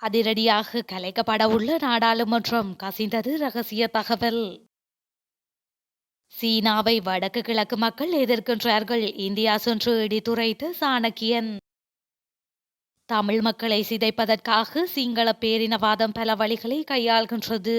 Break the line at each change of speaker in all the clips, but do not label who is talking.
அதிரடியாக கலைக்கப்படவுள்ள நாடாளுமன்றம் கசிந்தது ரகசிய தகவல். சீனாவை வடக்கு கிழக்கு மக்கள் எதிர்க்கின்றார்கள். இந்தியா சென்று இடித்துரைத்த சாணக்கியன். தமிழ் மக்களை சிதைப்பதற்காக சிங்கள பேரினவாதம் பல வழிகளை கையாள்கின்றது.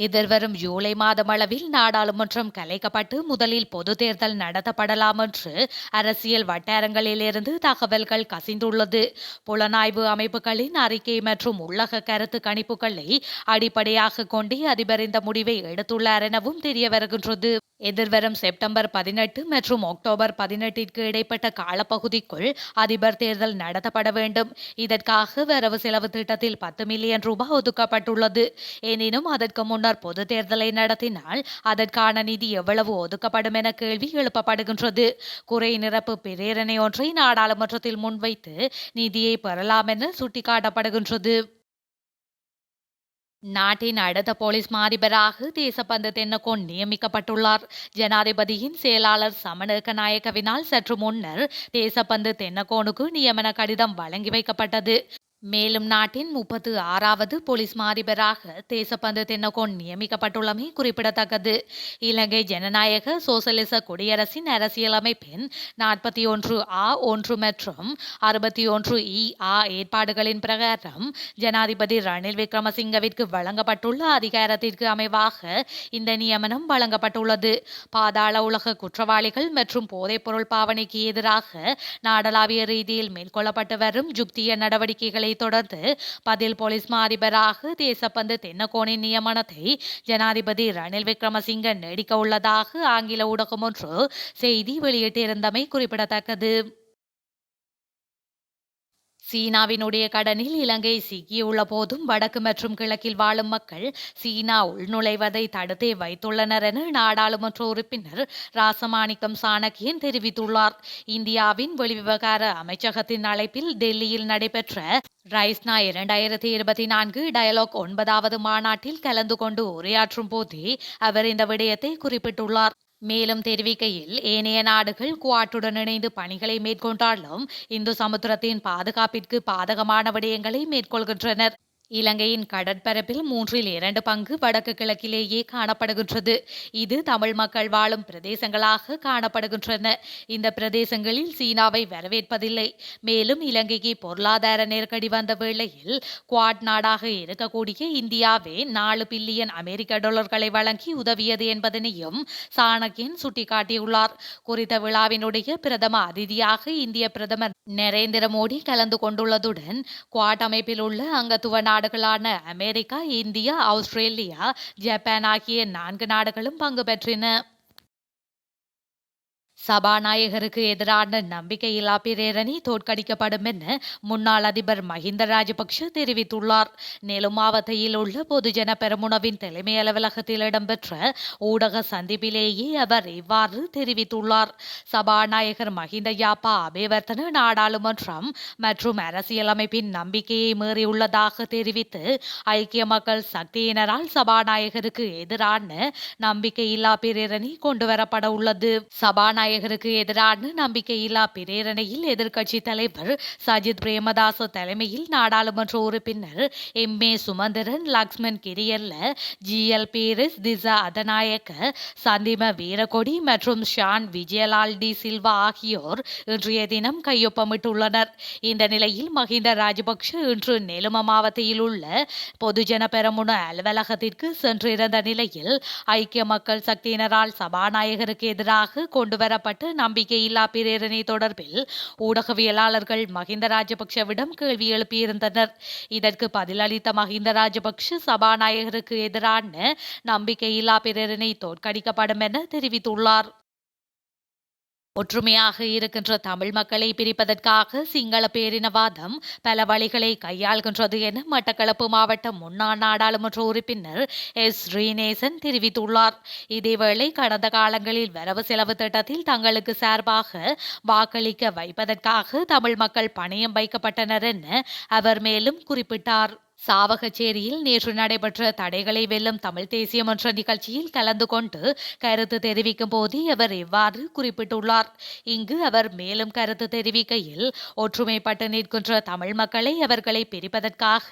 எதிர்வரும் ஜூலை மாதம் அளவில் நாடாளுமன்றம் கலைக்கப்பட்டு முதலில் பொது தேர்தல் நடத்தப்படலாம் என்று அரசியல் வட்டாரங்களிலிருந்து தகவல்கள் கசிந்துள்ளது. புலனாய்வு அமைப்புகளின் அறிக்கை மற்றும் உள்ளக கருத்து கணிப்புகளை அடிப்படையாக கொண்டு அதிபர் இந்த முடிவை எடுத்துள்ளார் எனவும் தெரிய வருகின்றது. எதிர்வரும் செப்டம்பர் 18 மற்றும் அக்டோபர் 18ற்கு இடைப்பட்ட காலப்பகுதிக்குள் அதிபர் தேர்தல் நடத்தப்பட வேண்டும். இதற்காக வரவு செலவு திட்டத்தில் 10 மில்லியன் ரூபாய் ஒதுக்கப்பட்டுள்ளது. எனினும் அதற்கு முன்னர் பொது தேர்தலை நடத்தினால் அதற்கான நிதி எவ்வளவு ஒதுக்கப்படும் என கேள்வி எழுப்பப்படுகின்றது. குறை நிரப்பு பிரேரணை ஒன்றை நாடாளுமன்றத்தில் முன்வைத்து நிதியை பெறலாம் என சுட்டிக்காட்டப்படுகின்றது. நாட்டின் அடுத்த போலீஸ் மாதிபராக தேசபந்து தென்னகோன் நியமிக்கப்பட்டுள்ளார். ஜனாதிபதியின் செயலாளர் சமநேக நாயக்கவினால் சற்று முன்னர் தேசபந்து தென்னகோனுக்கு நியமன கடிதம் வழங்கி வைக்கப்பட்டது. மேலும் நாட்டின் 36வது போலீஸ் மாதிபராக தேசபந்து தென்னகோன் நியமிக்கப்பட்டுள்ளமை குறிப்பிடத்தக்கது. இலங்கை ஜனநாயக சோசலிச குடியரசின் அரசியலமைப்பின் 41(a)(1) மற்றும் 61(e)(a) ஏற்பாடுகளின் பிரகாரம் ஜனாதிபதி ரணில் விக்ரமசிங்கவிற்கு வழங்கப்பட்டுள்ள அதிகாரத்திற்கு அமைவாக இந்த நியமனம் வழங்கப்பட்டுள்ளது. பாதாள உலக குற்றவாளிகள் மற்றும் போதைப்பொருள் பாவனைக்கு எதிராக நாடளாவிய ரீதியில் மேற்கொள்ளப்பட்டு வரும் ஜுக்திய நடவடிக்கைகளை தொடர்ந்து பதில் போலீஸ் மாதிபராக தேசபந்து தென்னகோனின் நியமனத்தை ஜனாதிபதி ரணில் விக்ரமசிங்க நீடிக்க உள்ளதாக ஆங்கில ஊடகம் ஒன்று செய்தி வெளியிட்டிருந்தமை குறிப்பிடத்தக்கது. சீனாவினுடைய கடனில் இலங்கை சிக்கியுள்ள போதும் வடக்கு மற்றும் கிழக்கில் வாழும் மக்கள் சீனா உள்நுழைவதை தடுத்தே வைத்துள்ளனர் என நாடாளுமன்ற உறுப்பினர் ராசமாணிக்கம் சாணக்கியன் தெரிவித்துள்ளார். இந்தியாவின் வெளிவிவகார அமைச்சகத்தின் அழைப்பில் டெல்லியில் நடைபெற்ற ரைஸ்னா 2024 டயலாக் 9வது மாநாட்டில் கலந்து கொண்டு உரையாற்றும் போதே அவர் இந்த விடயத்தை குறிப்பிட்டுள்ளார். மேலும் தெரிவிக்கையில் ஏனைய நாடுகள் குவாட்டுடன் இணைந்து பணிகளை மேற்கொண்டாலும் இந்து சமுத்திரத்தின் பாதுகாப்பிற்கு பாதகமான விடயங்களை மேற்கொள்கின்றனர். இலங்கையின் கடற்பரப்பில் 2/3 பங்கு வடக்கு கிழக்கிலேயே காணப்படுகின்றது. இது தமிழ் மக்கள் வாழும் பிரதேசங்களாக காணப்படுகின்றன. இந்த பிரதேசங்களில் சீனாவை வரவேற்பதில்லை. மேலும் இலங்கைக்கு பொருளாதார நெருக்கடி வந்த வேளையில் குவாட் நாடாக இருக்கக்கூடிய இந்தியாவே 4 பில்லியன் அமெரிக்க டாலர்களை வழங்கி உதவியது என்பதனையும் சாணக்கியன் சுட்டிக்காட்டியுள்ளார். குறித்த விழாவினுடைய பிரதம அதிதியாக இந்திய பிரதமர் நரேந்திர மோடி கலந்து கொண்டுள்ளதுடன் குவாட் அமைப்பில் உள்ள அங்கத்துவ நாடுகளான அமெரிக்கா, இந்தியா, ஆஸ்திரேலியா, ஜப்பான் ஆகிய 4 நாடுகளும் பங்கு பெற்றின. சபாநாயகருக்கு எதிரான நம்பிக்கையில்லா பிரேரணை தோற்கடிக்கப்படும் என முன்னாள் அதிபர் மஹிந்த ராஜபக்ஷ தெரிவித்துள்ளார். நெலும் மாவட்டத்தில் உள்ள பொதுஜன பெரமுனவின் தலைமை அலுவலகத்தில் இடம்பெற்ற ஊடக சந்திப்பிலேயே அவர் இவ்வாறு தெரிவித்துள்ளார். சபாநாயகர் மஹிந்த யாப்பா அபேவர்த்தன நாடாளுமன்றம் மற்றும் அரசியலமைப்பின் நம்பிக்கையை மீறியுள்ளதாக தெரிவித்து ஐக்கிய மக்கள் சக்தியினரால் சபாநாயகருக்கு எதிரான நம்பிக்கையில்லா பிரேரணை கொண்டுவரப்பட உள்ளது. சபாநாயகருக்கு எதிரான நம்பிக்கையில்லா பிரேரணையில் எதிர்க்கட்சி தலைவர் சஜித் பிரேமதாச தலைமையில் நாடாளுமன்ற உறுப்பினர் எம்.ஏ. சுமந்திரன், லக்ஷ்மன் கிரியல்ல, ஜி.எல். பீரிஸ், திசா அதநாயக்க, சந்திம வீரகொடி மற்றும் ஷான் விஜயலால் டி சில்வா ஆகியோர் இன்றைய தினம் கையொப்பமிட்டுள்ளனர். இந்த நிலையில் மஹிந்த ராஜபக்ஷ இன்று நெலும மாவட்டத்தில் உள்ள பொதுஜன பெரமுன அலுவலகத்திற்கு சென்றிருந்த நிலையில் ஐக்கிய மக்கள் சக்தியினரால் சபாநாயகருக்கு எதிராக கொண்டுவரப்பட்ட நம்பிக்கையில்லா பிரேரணை தொடர்பில் ஊடகவியலாளர்கள் மஹிந்த ராஜபக்ஷவிடம் கேள்வி எழுப்பியிருந்தனர். இதற்கு பதிலளித்த மஹிந்த ராஜபக்ஷ சபாநாயகருக்கு எதிரான நம்பிக்கையில்லா பிரேரணை தோற்கடிக்கப்படும் என தெரிவித்துள்ளார். ஒற்றுமையாக இருக்கின்ற தமிழ் மக்களை பிரிப்பதற்காக சிங்கள பேரினவாதம் பல வழிகளை கையாள்கின்றது என மட்டக்களப்பு மாவட்ட முன்னாள் நாடாளுமன்ற உறுப்பினர் எஸ். ஸ்ரீநேசன் தெரிவித்துள்ளார். இதேவேளை கடந்த காலங்களில் வரவு செலவு திட்டத்தில் தங்களுக்கு சார்பாக வாக்களிக்க வைப்பதற்காக தமிழ் மக்கள் பணயம் வைக்கப்பட்டனர் என அவர் மேலும் குறிப்பிட்டார். சாவகச்சேரியில் நேற்று நடைபெற்ற தடைகளை வெல்லும் தமிழ் தேசியம் என்ற நிகழ்ச்சியில் கலந்து கொண்டு கருத்து தெரிவிக்கும் போது அவர் இவ்வாறு குறிப்பிட்டுள்ளார். இங்கு அவர் மேலும் கருத்து தெரிவிக்கையில், ஒற்றுமைப்பட்டு நிற்கின்ற தமிழ் மக்களை அவர்களை பிரிப்பதற்காக,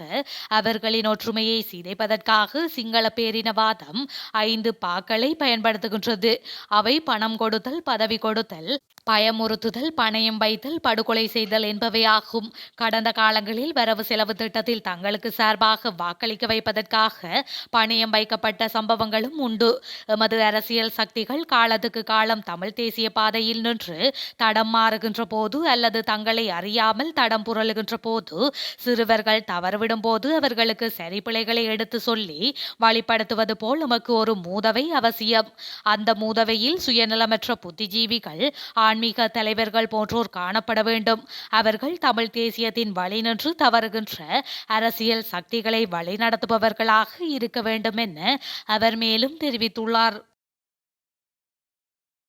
அவர்களின் ஒற்றுமையை சிதைப்பதற்காக சிங்கள பேரினவாதம் 5 பாக்களை பயன்படுத்துகின்றது. அவை பணம் கொடுத்தல், பதவி கொடுத்தல், பயமுறுத்துதல், பணயம் வைத்தல், படுகொலை செய்தல் என்பவையாகும். கடந்த காலங்களில் வரவு செலவு திட்டத்தில் தங்களுக்கு சார்பாக வாக்களிக்க வைப்பதற்காக பணயம் வைக்கப்பட்ட சம்பவங்களும் உண்டு. எமது அரசியல் சக்திகள் காலத்துக்கு காலம் தமிழ் தேசிய பாதையில் நின்று தடம் மாறுகின்ற போது அல்லது தங்களை அறியாமல் தடம் புரளுகின்ற போது, சிறுவர்கள் தவறுவிடும் போது அவர்களுக்கு சரிப்பிழைகளை எடுத்து சொல்லி வழிப்படுத்துவது போல் நமக்கு ஒரு மூதவை அவசியம். அந்த மூதவையில் சுயநலமற்ற புத்திஜீவிகள், ஆன்மீக தலைவர்கள் போன்றோர் காணப்பட வேண்டும். அவர்கள் தமிழ் தேசியத்தின் வழி நின்று தவறுகின்ற அரசியல் சக்திகளை வழிநடத்துபவர்களாக இருக்க வேண்டும் என அவர் மேலும் தெரிவித்துள்ளார்.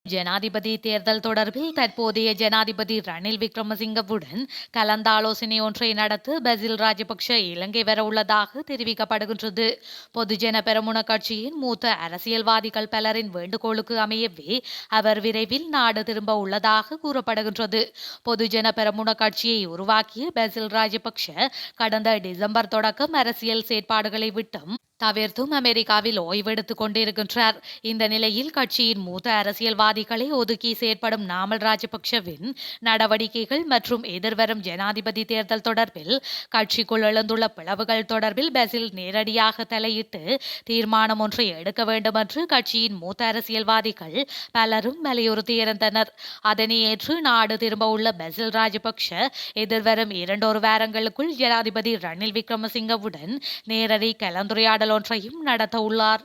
ஜனாதிபதி தேர்தல் தொடர்பில் தற்போதைய ஜனாதிபதி ரணில் விக்ரமசிங்கவுடன் கலந்தாலோசனை ஒன்றை நடத்த பசில் ராஜபக்ஷ இலங்கை வர உள்ளதாக தெரிவிக்கப்படுகின்றது. பொதுஜன பெரமுன கட்சியின் மூத்த அரசியல்வாதிகள் பலரின் வேண்டுகோளுக்கு அமையவே அவர் விரைவில் நாடு திரும்ப உள்ளதாக கூறப்படுகின்றது. பொதுஜன பெரமுன கட்சியை உருவாக்கிய பசில் ராஜபக்ஷ கடந்த டிசம்பர் தொடக்கம் அரசியல் செயற்பாடுகளை விட்டும் தவிர்த்தும் அமெரிக்காவில் ஓய்வெடுத்துக் கொண்டிருக்கின்றார். இந்த நிலையில் கட்சியின் மூத்த அரசியல்வாதிகளை ஒதுக்கி செயற்படும் நாமல் ராஜபக்ஷவின் நடவடிக்கைகள் மற்றும் எதிர்வரும் ஜனாதிபதி தேர்தல் தொடர்பில் கட்சிக்குள் எழுந்துள்ள பிளவுகள் தொடர்பில் பசில் நேரடியாக தலையிட்டு தீர்மானம் ஒன்றை எடுக்க வேண்டும் என்று கட்சியின் மூத்த அரசியல்வாதிகள் பலரும் வலியுறுத்தியிருந்தனர். அதனை ஏற்று நாடு திரும்ப உள்ள பசில் ராஜபக்ஷ எதிர்வரும் 2 வாரங்களுக்குள் ஜனாதிபதி ரணில் விக்ரமசிங்கவுடன் நேரடி கலந்துரையாடல் ஒன்றையும் நடத்த உள்ளார்.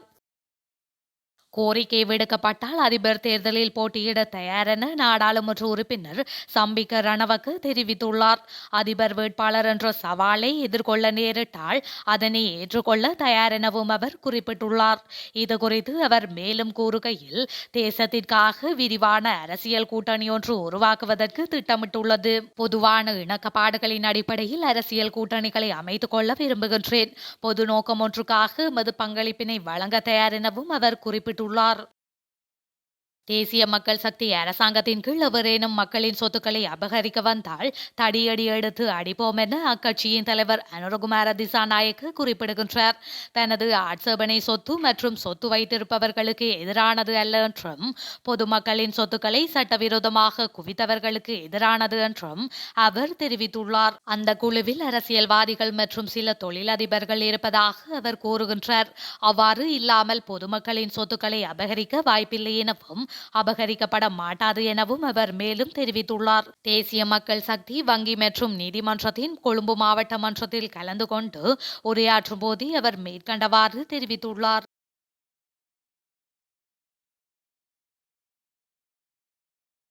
கோரிக்கை விடுக்கப்பட்டால் அதிபர் தேர்தலில் போட்டியிட தயாரென நாடாளுமன்ற உறுப்பினர் சம்பிக்க ரணவக்க தெரிவித்துள்ளார். அதிபர் வேட்பாளர் என்ற சவாலை எதிர்கொள்ள நேரிட்டால் அதனை ஏற்றுக்கொள்ள தயாரெனவும் அவர் குறிப்பிட்டுள்ளார். இதுகுறித்து அவர் மேலும் கூறுகையில், தேசத்திற்காக விரிவான அரசியல் கூட்டணி ஒன்று உருவாக்குவதற்கு திட்டமிட்டுள்ளது. பொதுவான இணக்கப்பாடுகளின் அடிப்படையில் அரசியல் கூட்டணிகளை அமைத்துக் கொள்ள விரும்புகின்றேன். பொது நோக்கம் ஒன்றுக்காக எமது பங்களிப்பினை வழங்க தயார் எனவும் அவர் குறிப்பிட்டுள்ளார். தேசிய மக்கள் சக்தி அரசாங்கத்தின் கீழ் எவரேனும் மக்களின் சொத்துக்களை அபகரிக்க வந்தால் தடியடி எடுத்து அடிப்போம் என அக்கட்சியின் தலைவர் அனுரகுமார திசாநாயக்க குறிப்பிடுகின்றார். தனது ஆட்சேபனை சொத்து மற்றும் சொத்து வைத்திருப்பவர்களுக்கு எதிரானது அல்ல என்றும், பொதுமக்களின் சொத்துக்களை சட்டவிரோதமாக குவித்தவர்களுக்கு எதிரானது என்றும் அவர் தெரிவித்துள்ளார். அந்த குழுவில் அரசியல்வாதிகள் மற்றும் சில தொழிலதிபர்கள் இருப்பதாக அவர் கூறுகின்றார். அவ்வாறு இல்லாமல் பொதுமக்களின் சொத்துக்களை அபகரிக்க வாய்ப்பில்லை எனவும், அபகரிக்கப்பட மாட்டாது எனவும் அவர் மேலும் தெரிவித்துள்ளார். தேசிய மக்கள் சக்தி வங்கி மற்றும் நீதிமன்றத்தின் கொழும்பு மாவட்ட மன்றத்தில் கலந்து கொண்டு உரையாற்றும் போது அவர் மேற்கண்டவாறு தெரிவித்துள்ளார்.